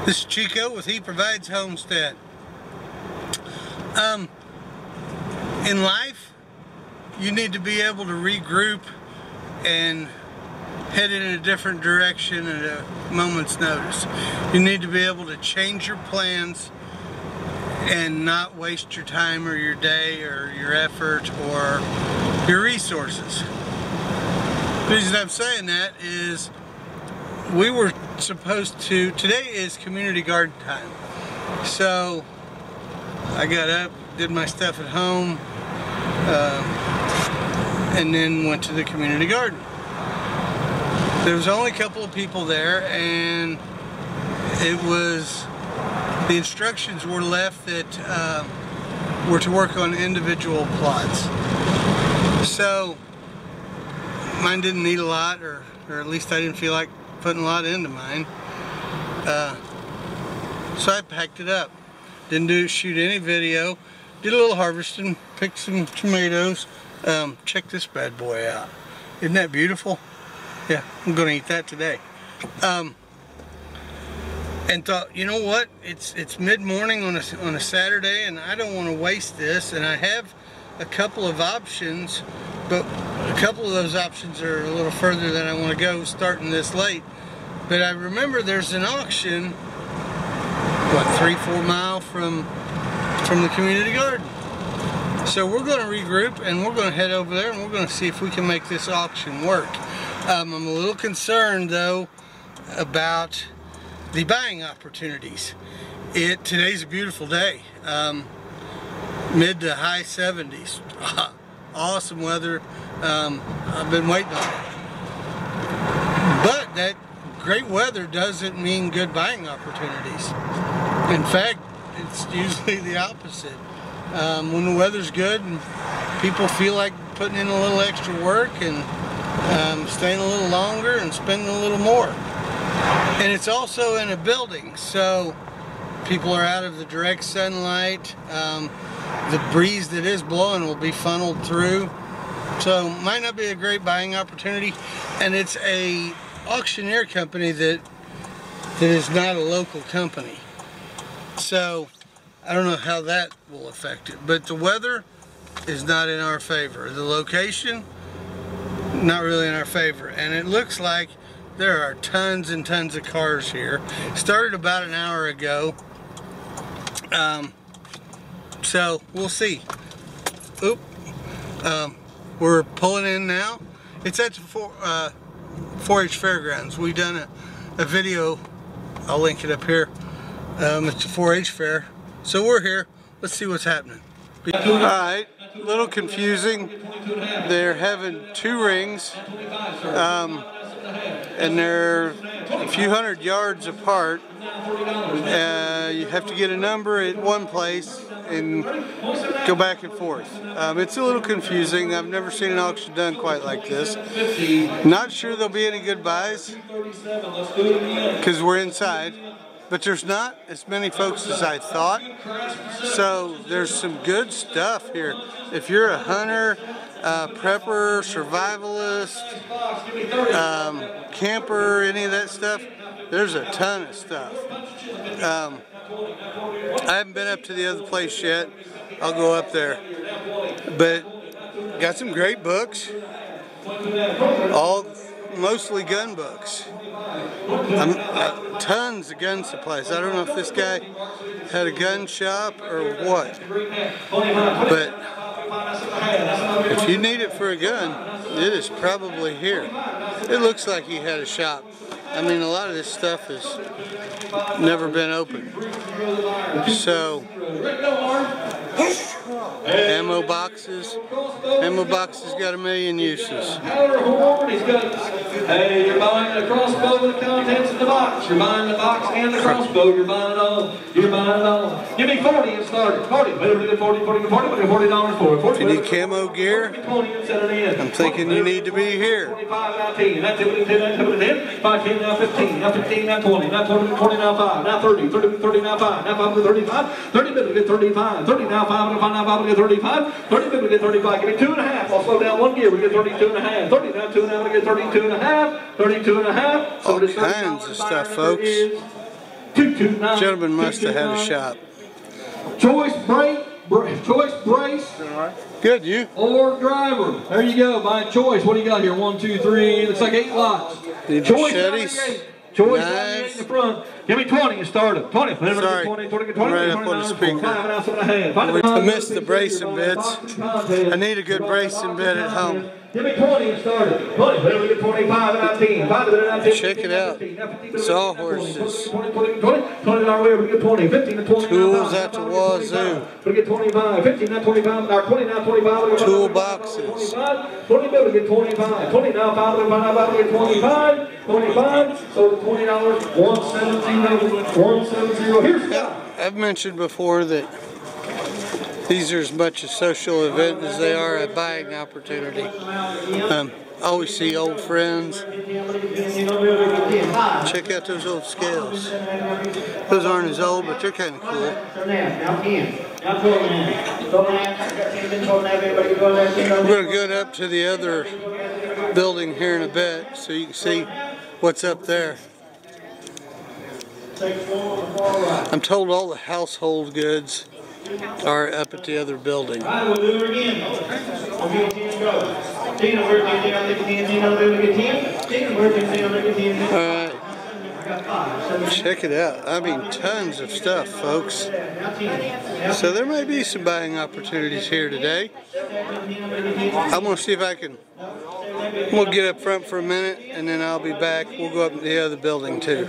This is Chico with He Provides Homestead. In life, you need to be able to regroup and head in a different direction at a moment's notice. You need to be able to change your plans and not waste your time or your day or your effort or your resources. The reason I'm saying that is we were supposed to, today is community garden time. So I got up, did my stuff at home, and then went to the community garden. There was only a couple of people there, and the instructions were left that were to work on individual plots. So mine didn't need a lot, or at least I didn't feel like putting a lot into mine. So I packed it up. Didn't shoot any video. Did a little harvesting, picked some tomatoes. Check this bad boy out. Isn't that beautiful? Yeah, I'm gonna eat that today. And thought, you know what? It's mid-morning on a Saturday, and I don't want to waste this. And I have a couple of options, but a couple of those options are a little further than I want to go starting this late. But I remember there's an auction, what, 3-4 miles from the community garden. So we're going to regroup and we're going to head over there and we're going to see if we can make this auction work. I'm a little concerned though about the buying opportunities. Today's a beautiful day, mid to high 70s. Awesome weather. I've been waiting on it. But that great weather doesn't mean good buying opportunities. In fact, it's usually the opposite. When the weather's good and people feel like putting in a little extra work and staying a little longer and spending a little more. And it's also in a building, so people are out of the direct sunlight. The breeze that is blowing will be funneled through. So might not be a great buying opportunity. And it's a auctioneer company that is not a local company. So I don't know how that will affect it. But the weather is not in our favor. The location, not really in our favor. And it looks like there are tons and tons of cars here. Started about an hour ago. So we'll see. Oop. We're pulling in now. It's at the 4-H Fairgrounds. We've done a video, I'll link it up here. It's a 4-H fair. So we're here. Let's see what's happening. Alright, a little confusing. They're having 2 rings, and they're a few hundred yards apart. You have to get a number at one place and go back and forth. It's a little confusing. I've never seen an auction done quite like this. Not sure there'll be any good buys because we're inside, but there's not as many folks as I thought. So there's some good stuff here. If you're a hunter, prepper, survivalist, camper, any of that stuff, there's a ton of stuff. I haven't been up to the other place yet. I'll go up there. But got some great books. Mostly gun books. Tons of gun supplies. I don't know if this guy had a gun shop or what. But if you need it for a gun, it is probably here. It looks like he had a shop. I mean, a lot of this stuff has never been opened. So, ammo boxes. Ammo boxes got a million uses. Hey, you're buying a crossbow with the contents of the box. You're buying the box and the crossbow. You're buying it all. You're buying it all. Give me 40 and start it. 40. $40 for it. $40 If you need camo gear, I'm thinking you need to be here. 25, 19. That's it. 10. 5, 10, now 15. Now 15, now 20. Now 20, 20, now 5. Now 30. 30, now 5. Now 5 to 35. 30 minutes, get 35. 30, now 5. Now 5 to get 35. 30 minutes, get 35. Give me 2.5. I'll slow down one gear. We get 32.5. 30, now 2, now we get 32.5. 32.5. All kinds of stuff, folks. 229. Gentleman must have had a shop. Choice brace. Good, you? Or driver. There you go, by choice. What do you got here? 1, 2, 3. Looks like 8 lots. Need Choice machetes, 98. Choice knives. 98 in the front. Give me 20 and start it. 20. Sorry, 20, right up on the speaker. I missed the bracing bits. I need a good bracing bit at home. Give me 20 and start it. 20. 25 and 19. 5 and 19. Check it out. Sawhorses. 20 our way. We get 20. 15 and 20. Tools at the wazoo. We get 25. 15 and 25. 20 now 25. Toolboxes. 20 we get 25. 20 now 5 we get 25. 25. So the $20. 170. Here's Scott. I've mentioned before that these are as much a social event as they are a buying opportunity. I always see old friends. Check out those old scales. Those aren't as old, but they're kind of cool. We're going to go up to the other building here in a bit so you can see what's up there. I'm told all the household goods are up at the other building. Alright, we'll do it again. Alright, check it out. I mean, tons of stuff, folks. So there may be some buying opportunities here today. I'm going to see if I can. We'll get up front for a minute and then I'll be back. We'll go up to the other building too.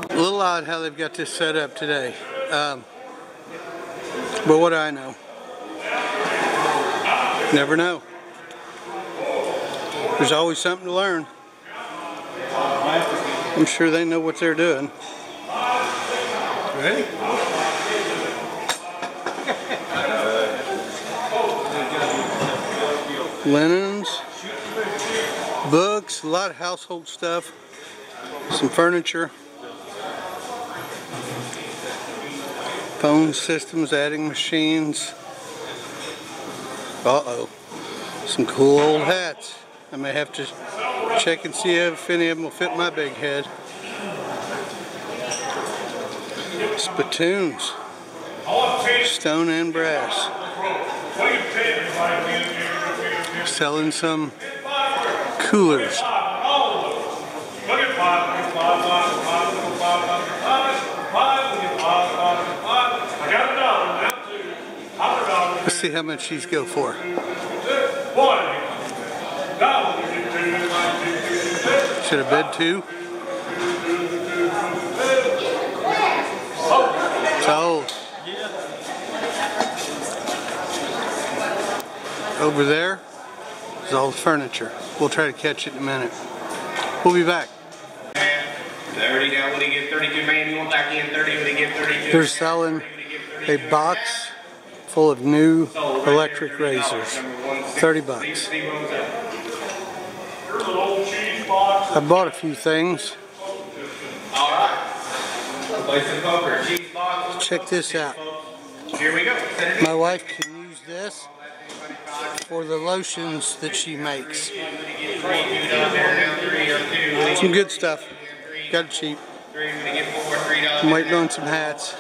A little odd how they've got this set up today. But what do I know? Never know. There's always something to learn. I'm sure they know what they're doing. Ready? Linens, books, a lot of household stuff, some furniture. Phone systems, adding machines. Uh-oh. Some cool old hats. I may have to check and see if any of them will fit my big head. Spittoons. Stone and brass. Selling some coolers. Let's see how much these go for. Should have bid two. Sold. Over there is all the furniture. We'll try to catch it in a minute. We'll be back. 30 now, what do you get? 32 man, you want back in 30, what do you get? 32. They're selling a box full of new electric razors. 30 bucks. I bought a few things. Check this out. Here we go. My wife can use this for the lotions that she makes. Some good stuff. Got it cheap. I'm waiting on some hats.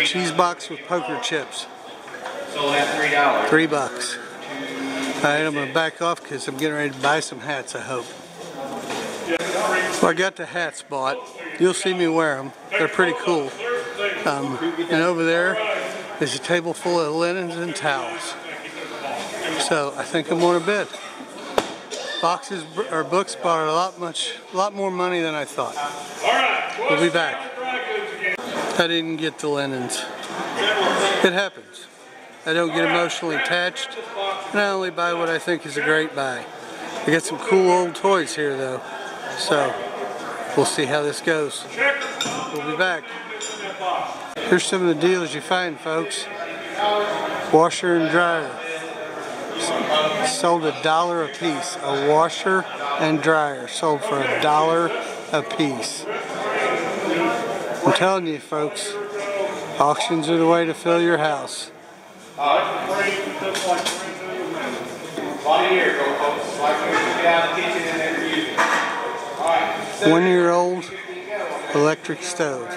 Cheese box with poker chips. Sold at $3. 3 bucks. Alright, I'm going to back off because I'm getting ready to buy some hats, I hope. Well, I got the hats bought. You'll see me wear them. They're pretty cool. And over there is a table full of linens and towels. So I think I'm going to bid. Boxes or books brought a lot more money than I thought. We'll be back. I didn't get the linens. It happens. I don't get emotionally attached, and I only buy what I think is a great buy. I got some cool old toys here though, so we'll see how this goes. We'll be back. Here's some of the deals you find, folks. Washer and dryer. Sold $1 a piece. A washer and dryer sold for $1 a piece. I'm telling you, folks, auctions are the way to fill your house. 1-year-old electric stove.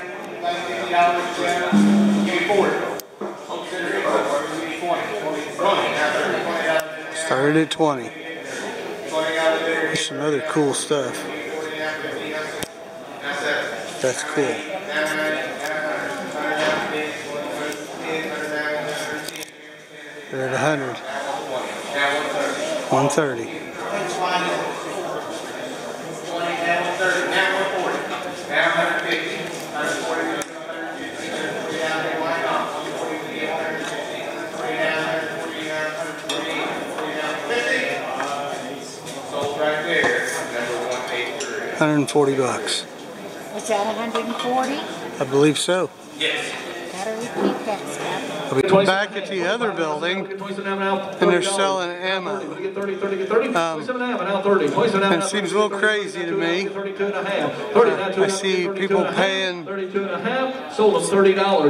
Started at 20. There's some other cool stuff. That's cool. They're at 100. 130. $140. Was that 140? I believe so. Yes. Gotta repeat that stuff. I'll be back at the other building, and they're selling ammo. It seems a little crazy to me. I see people paying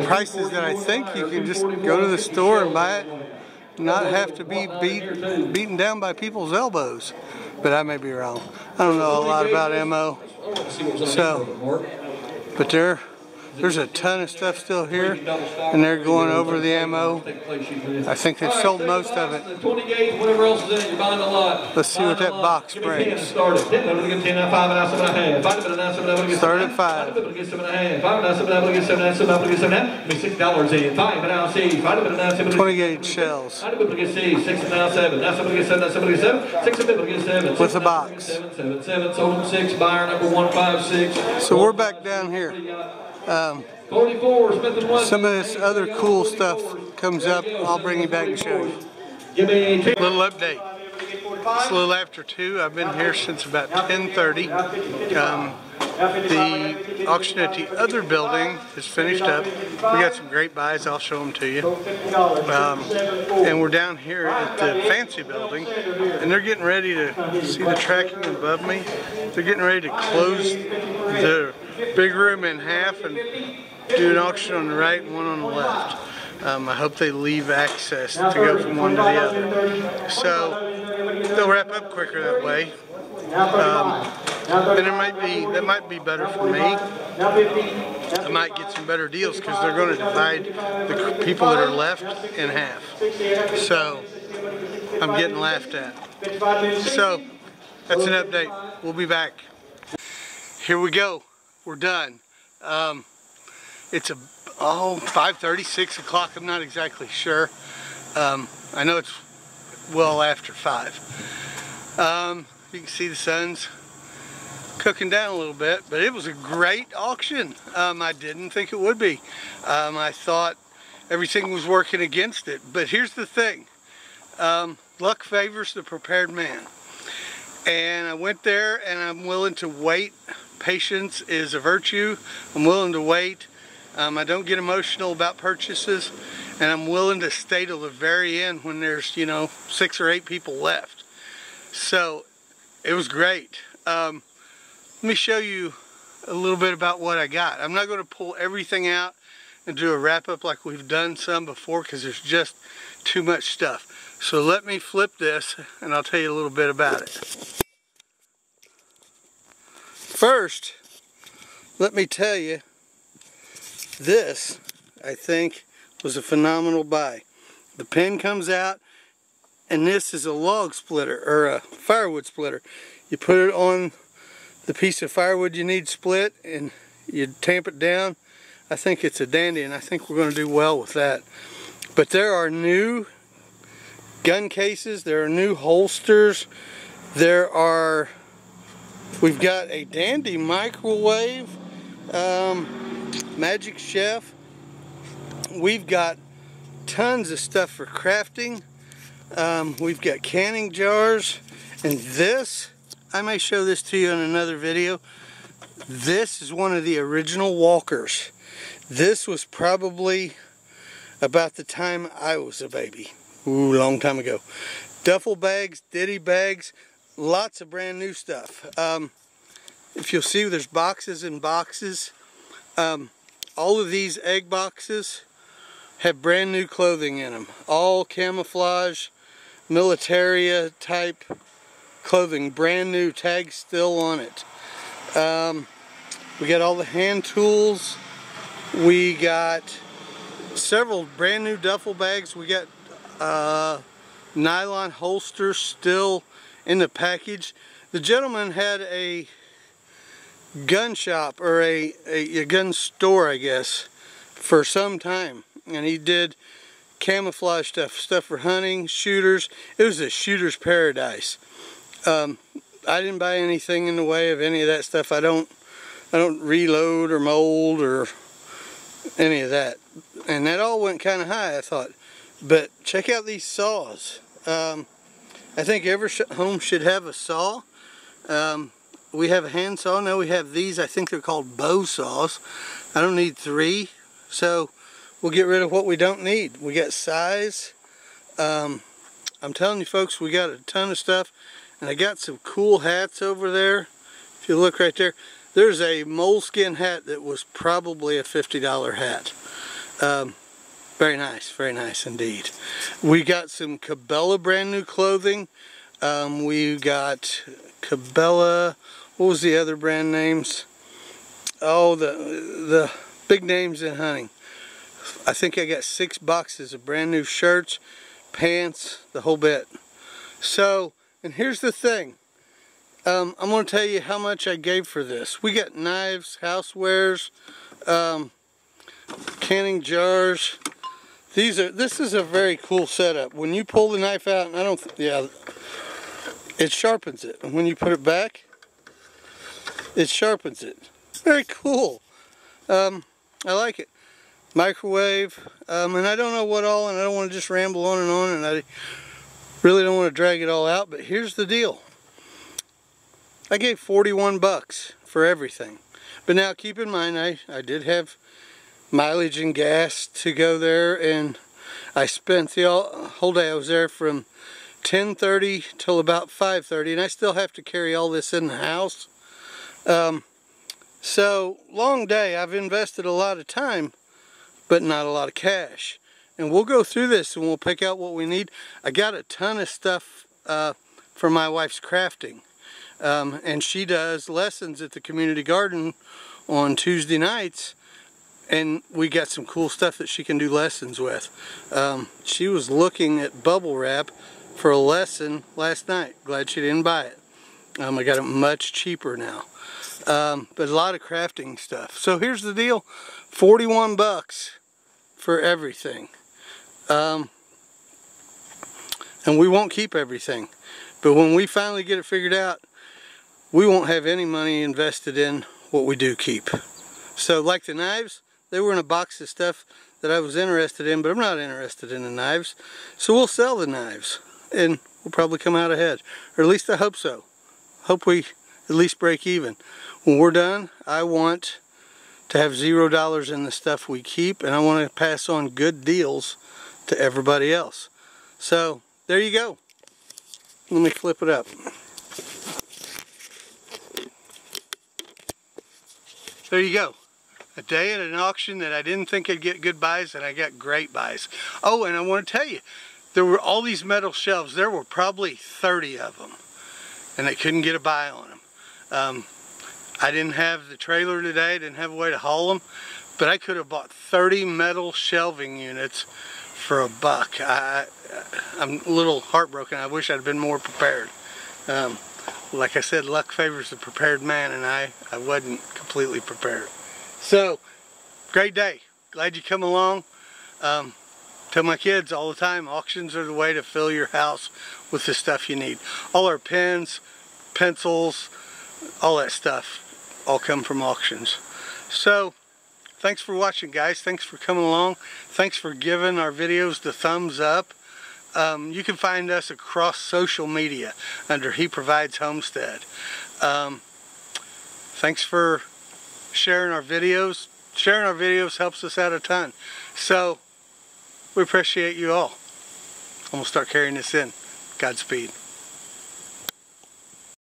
prices that I think you can just go to the store and buy it, not have to be beaten down by people's elbows. But I may be wrong. I don't know a lot about ammo. So, but there's a ton of stuff still here, and they're going over the ammo. I think they've sold most of it. Let's see what that box brings. Start at 5. 20 gauge shells. With a box. So we're back down here. Some of this other cool stuff comes up. I'll bring you back and show you. Little update. It's a little after 2. I've been here since about 10:30. The auction at the other building is finished up. We got some great buys. I'll show them to you. And we're down here at the fancy building, and they're getting ready to see the tracking above me. They're getting ready to close the big room in half and do an auction on the right and one on the left. I hope they leave access to go from one to the other. So they'll wrap up quicker that way. And that might be better for me. I might get some better deals because they're going to divide the people that are left in half. So I'm getting laughed at. So that's an update. We'll be back. Here we go. We're done. It's 5:30, 6 o'clock. I'm not exactly sure. I know it's well after 5. You can see the sun's cooking down a little bit, but it was a great auction. I didn't think it would be. I thought everything was working against it, but here's the thing. Luck favors the prepared man. And I went there, and I'm willing to wait. Patience is a virtue. I'm willing to wait. I don't get emotional about purchases, and I'm willing to stay till the very end when there's, 6 or 8 people left. So it was great. Let me show you a little bit about what I got. I'm not going to pull everything out and do a wrap-up like we've done some before because there's just too much stuff. So let me flip this and I'll tell you a little bit about it. First, let me tell you, this, I think, was a phenomenal buy. The pin comes out, and this is a log splitter, or a firewood splitter. You put it on the piece of firewood you need split, and you tamp it down. I think it's a dandy, and I think we're going to do well with that. But there are new gun cases, there are new holsters, we've got a dandy microwave, Magic Chef. We've got tons of stuff for crafting. We've got canning jars, and this, I may show this to you in another video. This is one of the original walkers. This was probably about the time I was a baby. Ooh, long time ago. Duffel bags, ditty bags, lots of brand new stuff. If you'll see, there's boxes and boxes. All of these egg boxes have brand new clothing in them. All camouflage, militaria type clothing. Brand new, tags still on it. We got all the hand tools. We got several brand new duffel bags. We got nylon holsters still in the package. The gentleman had a gun shop, or a gun store, I guess, for some time, and he did camouflage stuff for hunting, shooters. It was a shooter's paradise. I didn't buy anything in the way of any of that stuff. I don't reload or mold or any of that, and that all went kind of high, I thought. But check out these saws. I think every home should have a saw. We have a hand saw. Now we have these. I think they're called bow saws. I don't need 3, so we'll get rid of what we don't need. We got size. I'm telling you folks, we got a ton of stuff, and I got some cool hats over there. If you look right there, there's a moleskin hat that was probably a $50 hat. Very nice indeed. We got some Cabela brand new clothing. We got Cabela, what was the other brand names? Oh, the big names in hunting. I think I got 6 boxes of brand new shirts, pants, the whole bit. So, and here's the thing. I'm going to tell you how much I gave for this. We got knives, housewares, canning jars. This is a very cool setup. When you pull the knife out, and it sharpens it. And when you put it back, it sharpens it. Very cool. I like it. Microwave, and I don't know what all, and I don't want to just ramble on, and I really don't want to drag it all out, but here's the deal. I gave 41 bucks for everything. But now keep in mind, I did have mileage and gas to go there, and I spent the whole day. I was there from 10:30 till about 5:30, and I still have to carry all this in the house. So, long day. I've invested a lot of time, but not a lot of cash. And we'll go through this and we'll pick out what we need. I got a ton of stuff for my wife's crafting. And she does lessons at the community garden on Tuesday nights, and we got some cool stuff that she can do lessons with. She was looking at bubble wrap for a lesson last night. Glad she didn't buy it. I got it much cheaper now. But a lot of crafting stuff. So here's the deal. 41 bucks for everything. And we won't keep everything. But when we finally get it figured out, we won't have any money invested in what we do keep. So like the knives, they were in a box of stuff that I was interested in, but I'm not interested in the knives. So we'll sell the knives, and we'll probably come out ahead. Or at least I hope so. Hope we at least break even. When we're done, I want to have $0 in the stuff we keep, and I want to pass on good deals to everybody else. So there you go. Let me flip it up. There you go. A day at an auction that I didn't think I'd get good buys, and I got great buys. Oh, and I want to tell you, there were all these metal shelves. There were probably 30 of them, and I couldn't get a buy on them. I didn't have the trailer today, didn't have a way to haul them, but I could have bought 30 metal shelving units for $1. I'm a little heartbroken. I wish I'd been more prepared. Like I said, luck favors the prepared man, and I wasn't completely prepared. So, great day. Glad you come along. Tell my kids all the time, auctions are the way to fill your house with the stuff you need. All our pens, pencils, all that stuff all come from auctions. So, thanks for watching, guys. Thanks for coming along. Thanks for giving our videos the thumbs up. You can find us across social media under He Provides Homestead. Thanks for sharing our videos. Sharing our videos helps us out a ton. So, we appreciate you all. I'm going to start carrying this in. Godspeed.